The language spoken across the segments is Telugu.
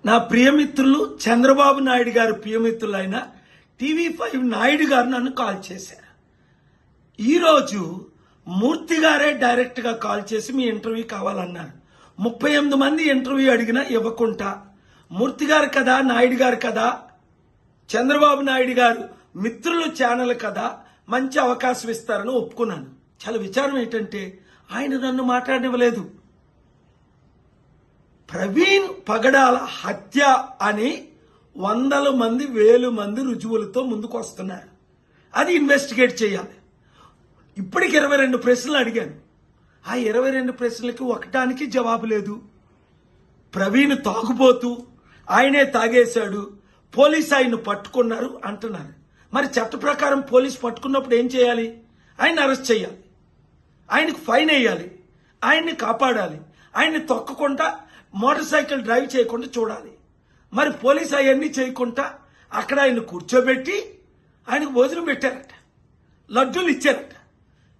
నా ప్రియమిత్రులు చంద్రబాబు నాయుడు గారు ప్రియమిత్రులైన టీవీ5 నాయుడు గారు నన్ను కాల్ చేశారు. ఈరోజు మూర్తి గారే డైరెక్ట్ గా కాల్ చేసి మీ ఇంటర్వ్యూ కావాలన్నారు. 38 మంది ఇంటర్వ్యూ అడిగినా ఇవ్వకుండా మూర్తి గారు కదా, నాయుడు గారు కదా, చంద్రబాబు నాయుడు గారు మిత్రులు ఛానల్ కదా, మంచి అవకాశం ఇస్తారని ఒప్పుకున్నాను. చాలా విచారం ఏంటంటే ఆయన నన్ను మాట్లాడనివ్వలేదు. ప్రవీణ్ పగడాల హత్య అని 100 మంది 1000 మంది రుజువులతో ముందుకు వస్తున్నారు. అది ఇన్వెస్టిగేట్ చేయాలి. ఇప్పటికి 22 ప్రశ్నలు అడిగాను. ఆ 22 ప్రశ్నలకి ఒకటానికి జవాబు లేదు. ప్రవీణ్ తాగుబోతూ ఆయనే తాగేశాడు, పోలీసు ఆయన్ని పట్టుకున్నారు అంటున్నారు. మరి చట్ట ప్రకారం పోలీసు పట్టుకున్నప్పుడు ఏం చేయాలి? ఆయన అరెస్ట్ చేయాలి, ఆయనకు ఫైన్ వేయాలి, ఆయన్ని కాపాడాలి, ఆయన్ని తొక్కకుండా మోటార్ సైకిల్ డ్రైవ్ చేయకుండా చూడాలి. మరి పోలీసు అవన్నీ చేయకుండా అక్కడ ఆయన కూర్చోబెట్టి ఆయనకు భోజనం పెట్టారట, లడ్డూలు ఇచ్చారట.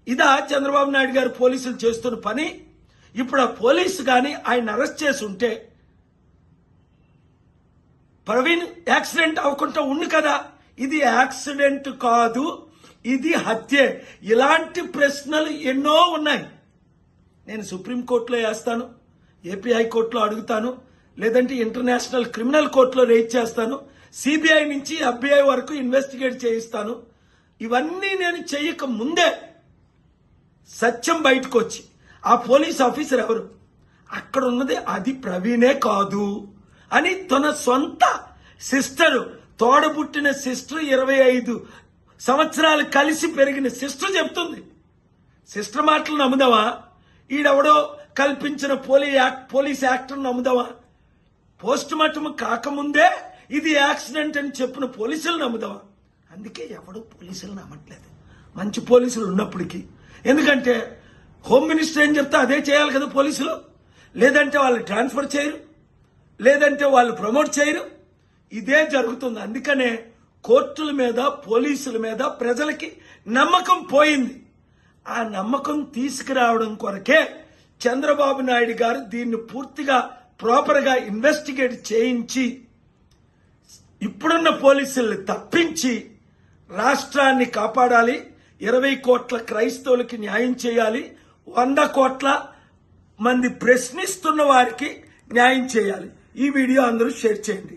ఇదా చంద్రబాబు నాయుడు గారు పోలీసులు చేస్తున్న పని? ఇప్పుడు ఆ పోలీసు కానీ ఆయన అరెస్ట్ చేసి ఉంటే ప్రవీణ్ యాక్సిడెంట్ అవ్వకుండా ఉండు కదా. ఇది యాక్సిడెంట్ కాదు, ఇది హత్యే. ఇలాంటి ప్రశ్నలు ఎన్నో ఉన్నాయి. నేను సుప్రీంకోర్టులో వేస్తాను, ఏపీ హైకోర్టులో అడుగుతాను, లేదంటే ఇంటర్నేషనల్ క్రిమినల్ కోర్టులో రేజ్ చేస్తాను, సిబిఐ నుంచి FBI వరకు ఇన్వెస్టిగేట్ చేయిస్తాను. ఇవన్నీ నేను చేయక ముందే సత్యం బయటకు వచ్చి ఆ పోలీస్ ఆఫీసర్ ఎవరు, అక్కడ ఉన్నది అది ప్రవీణే కాదు అని తన సొంత సిస్టరు, తోడబుట్టిన సిస్టర్, 25 సంవత్సరాలు కలిసి పెరిగిన సిస్టర్ చెప్తుంది. సిస్టర్ మాటలు నమ్ముదామా? ఈడెవడో కల్పించిన పోలీస్ యాక్టర్ నమ్ముదామా? పోస్ట్ మార్టం కాకముందే ఇది యాక్సిడెంట్ అని చెప్పిన పోలీసులు నమ్ముదామా? అందుకే ఎవడు పోలీసులు నమ్మట్లేదు, మంచి పోలీసులు ఉన్నప్పటికీ. ఎందుకంటే హోమ్ మినిస్టర్ ఏం చెప్తే అదే చేయాలి కదా పోలీసులు. లేదంటే వాళ్ళు ట్రాన్స్ఫర్ చేయరు, లేదంటే వాళ్ళు ప్రమోట్ చేయరు. ఇదే జరుగుతుంది. అందుకనే కోర్టుల మీద, పోలీసుల మీద ప్రజలకి నమ్మకం పోయింది. ఆ నమ్మకం తీసుకురావడం కొరకే చంద్రబాబు నాయుడు గారు దీన్ని పూర్తిగా ప్రాపర్గా ఇన్వెస్టిగేట్ చేయించి ఇప్పుడున్న పోలీసుల్ని తప్పించి రాష్ట్రాన్ని కాపాడాలి. 20 కోట్ల క్రైస్తవులకి న్యాయం చేయాలి. 100 కోట్ల మంది ప్రశ్నిస్తున్న వారికి న్యాయం చేయాలి. ఈ వీడియో అందరూ షేర్ చేయండి.